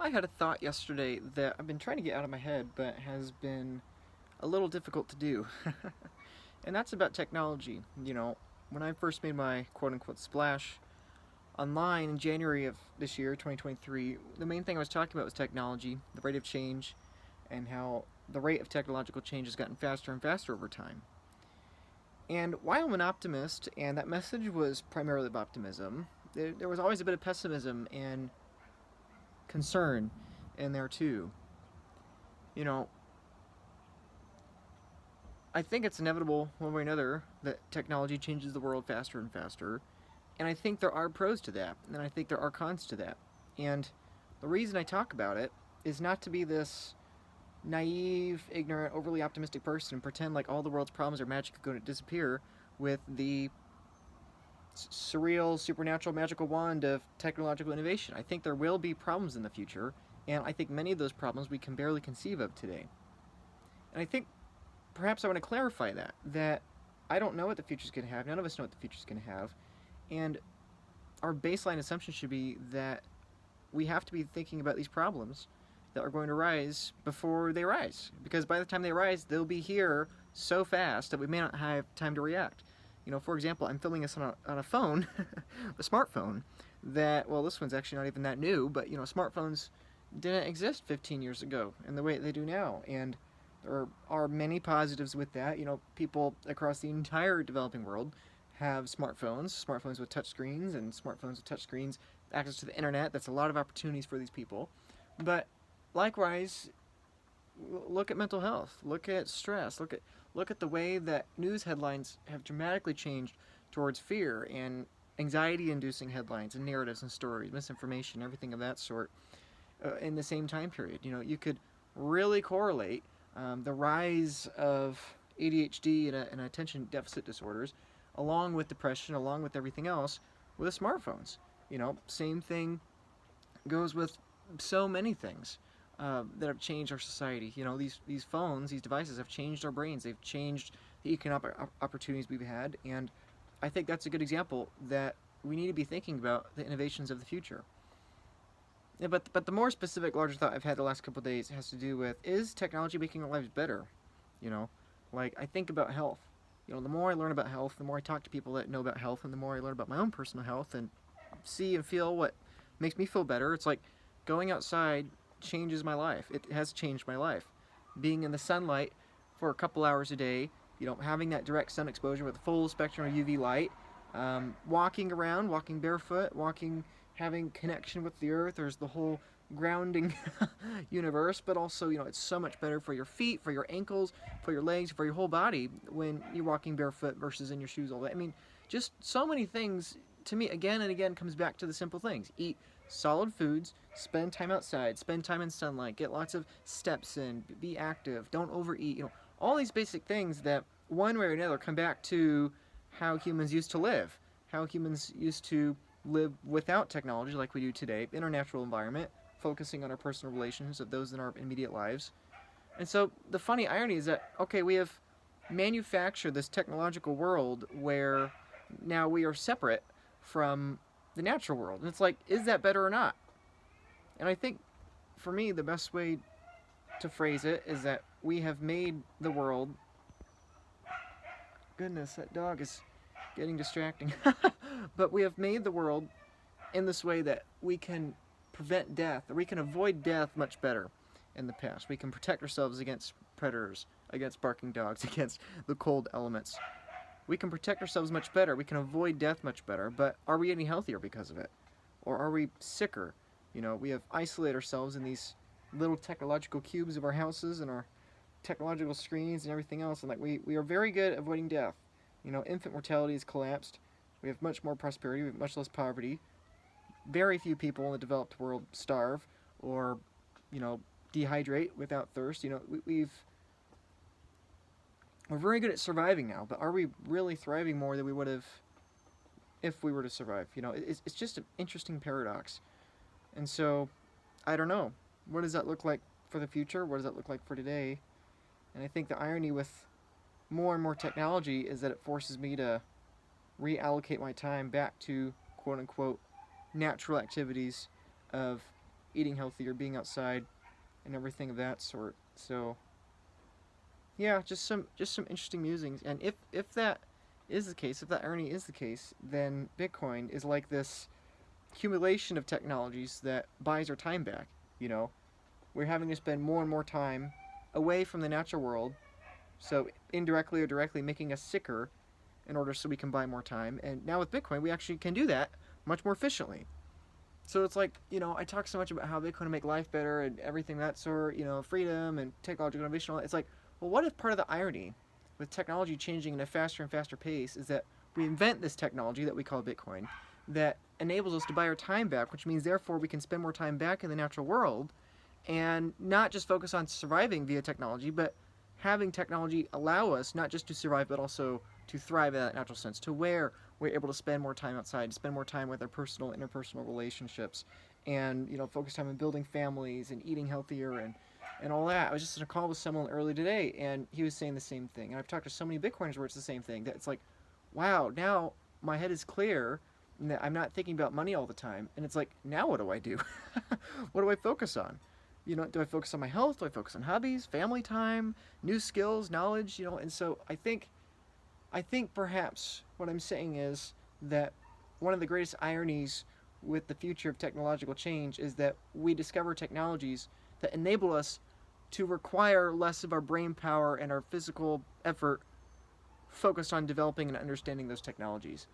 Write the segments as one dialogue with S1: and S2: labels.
S1: I had a thought yesterday that I've been trying to get out of my head, but has been a little difficult to do. And that's about technology. When I first made my quote unquote splash online in January of this year, 2023, the main thing I was talking about was technology, the rate of change, and how the rate of technological change has gotten faster and faster over time. And while I'm an optimist, and that message was primarily of optimism, there was always a bit of pessimism and concern in there too. You know, I think it's inevitable, one way or another, that technology changes the world faster and faster. And I think there are pros to that, and I think there are cons to that. And the reason I talk about it is not to be this naive, ignorant, overly optimistic person and pretend like all the world's problems are magically going to disappear with the surreal, supernatural, magical wand of technological innovation. I think there will be problems in the future, and I think many of those problems we can barely conceive of today. And I think perhaps I want to clarify that I don't know what the future's going to have. None of us know what the future's going to have. And our baseline assumption should be that we have to be thinking about these problems that are going to rise before they rise. Because by the time they rise, they'll be here so fast that we may not have time to react. For example, I'm filming this on a phone, a smartphone, that, well, this one's actually not even that new, but, smartphones didn't exist 15 years ago in the way they do now. And there are many positives with that. People across the entire developing world have smartphones with touchscreens, and smartphones with touchscreens, access to the internet. That's a lot of opportunities for these people. But likewise, look at mental health, look at stress, look at the way that news headlines have dramatically changed towards fear and anxiety-inducing headlines and narratives and stories, misinformation, everything of that sort. In the same time period, you could really correlate the rise of ADHD and attention deficit disorders, along with depression, along with everything else, with smartphones. Same thing goes with so many things that have changed our society. These phones, these devices have changed our brains. They've changed the economic opportunities we've had, and I think that's a good example that we need to be thinking about the innovations of the future. Yeah, but the more specific, larger thought I've had the last couple of days has to do with, is technology making our lives better? You know, like I think about health. The more I learn about health, the more I talk to people that know about health, and the more I learn about my own personal health and see and feel what makes me feel better. It's like going outside changes my life. It has changed my life. Being in the sunlight for a couple hours a day, having that direct sun exposure with the full spectrum of UV light, walking around, walking barefoot, having connection with the earth. There's the whole grounding universe, but also, it's so much better for your feet, for your ankles, for your legs, for your whole body when you're walking barefoot versus in your shoes all day. I mean, just so many things. To me, again and again, comes back to the simple things: eat solid foods, spend time outside, spend time in sunlight, get lots of steps in, be active, don't overeat. All these basic things that one way or another come back to how humans used to live, how humans used to live without technology like we do today, in our natural environment, focusing on our personal relations of those in our immediate lives. And so the funny irony is that, okay, we have manufactured this technological world where now we are separate from the natural world. And it's like, is that better or not? And I think, for me, the best way to phrase it is that we have made the world. Goodness, that dog is getting distracting. But we have made the world in this way that we can prevent death, or we can avoid death much better in the past. We can protect ourselves against predators, against barking dogs, against the cold elements. We can protect ourselves much better. We can avoid death much better. But are we any healthier because of it? Or are we sicker? We have isolated ourselves in these little technological cubes of our houses and our technological screens and everything else. And like we are very good at avoiding death. Infant mortality has collapsed. We have much more prosperity. We have much less poverty. Very few people in the developed world starve or, dehydrate without thirst. We're very good at surviving now, but are we really thriving more than we would have if we were to survive? It's just an interesting paradox. And so, I don't know. What does that look like for the future? What does that look like for today? And I think the irony with more and more technology is that it forces me to reallocate my time back to quote unquote natural activities of eating healthier, being outside, and everything of that sort. So yeah, just some interesting musings. And if that is the case, if that irony is the case, then Bitcoin is like this accumulation of technologies that buys our time back. You know, we're having to spend more and more time away from the natural world, so indirectly or directly making us sicker in order so we can buy more time. And now with Bitcoin, we actually can do that much more efficiently. So it's like, I talk so much about how Bitcoin will make life better and everything that sort, freedom and technological innovation. It's like, well, what if part of the irony with technology changing at a faster and faster pace is that we invent this technology that we call Bitcoin that enables us to buy our time back, which means therefore we can spend more time back in the natural world and not just focus on surviving via technology, but having technology allow us not just to survive, but also to thrive in that natural sense, to where we're able to spend more time outside, spend more time with our personal, interpersonal relationships, and focus time on building families and eating healthier and all that. I was just on a call with someone early today, and he was saying the same thing. And I've talked to so many Bitcoiners where it's the same thing. That it's like, wow, now my head is clear, and that I'm not thinking about money all the time. And it's like, now what do I do? What do I focus on? Do I focus on my health? Do I focus on hobbies, family time, new skills, knowledge? And so I think perhaps what I'm saying is that one of the greatest ironies with the future of technological change is that we discover technologies that enable us to require less of our brain power and our physical effort focused on developing and understanding those technologies.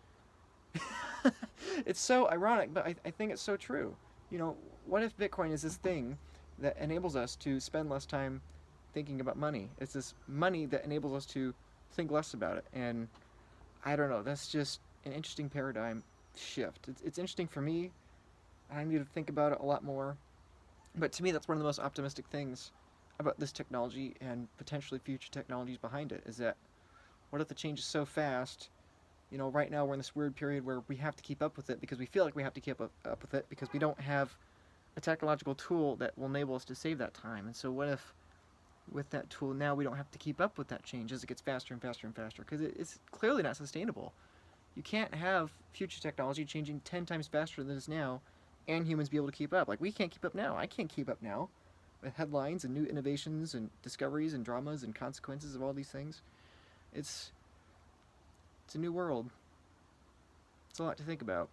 S1: It's so ironic, but I think it's so true. What if Bitcoin is this thing that enables us to spend less time thinking about money? It's this money that enables us to think less about it. And I don't know, that's just an interesting paradigm shift. It's interesting for me. I need to think about it a lot more. But to me, that's one of the most optimistic things about this technology and potentially future technologies behind it is that what if the change is so fast? Right now we're in this weird period where we have to keep up with it because we feel like we have to keep up with it because we don't have a technological tool that will enable us to save that time. And so what if with that tool now we don't have to keep up with that change as it gets faster and faster and faster because it's clearly not sustainable. You can't have future technology changing 10 times faster than it is now and humans be able to keep up. Like, we can't keep up now. I can't keep up now with headlines and new innovations and discoveries and dramas and consequences of all these things. It's it's a new world. It's a lot to think about.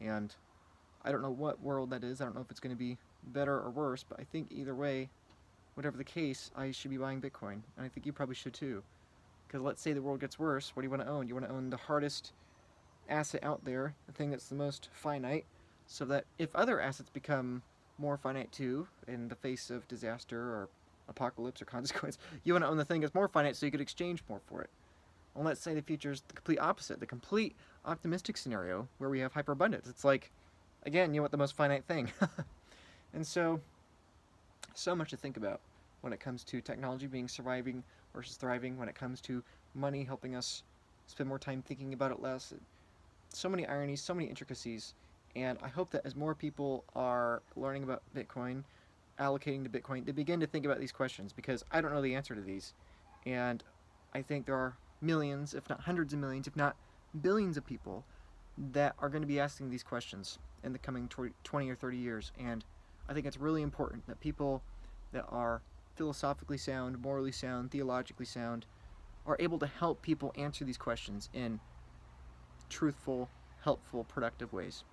S1: And I don't know what world that is. I don't know if it's going to be better or worse, but I think either way, whatever the case, I should be buying Bitcoin. And I think you probably should too. Because let's say the world gets worse, what do you want to own? You want to own the hardest asset out there, the thing that's the most finite, so that if other assets become more finite too, in the face of disaster or apocalypse or consequence, you want to own the thing that's more finite so you could exchange more for it. And let's say the future is the complete opposite, the complete optimistic scenario where we have hyperabundance. It's like, again, you want the most finite thing. And so much to think about when it comes to technology being surviving versus thriving, when it comes to money helping us spend more time thinking about it less. So many ironies, so many intricacies. And I hope that as more people are learning about Bitcoin, allocating to Bitcoin, they begin to think about these questions because I don't know the answer to these. And I think there are millions, if not hundreds of millions, if not billions of people that are going to be asking these questions in the coming 20 or 30 years. And I think it's really important that people that are philosophically sound, morally sound, theologically sound, are able to help people answer these questions in truthful, helpful, productive ways.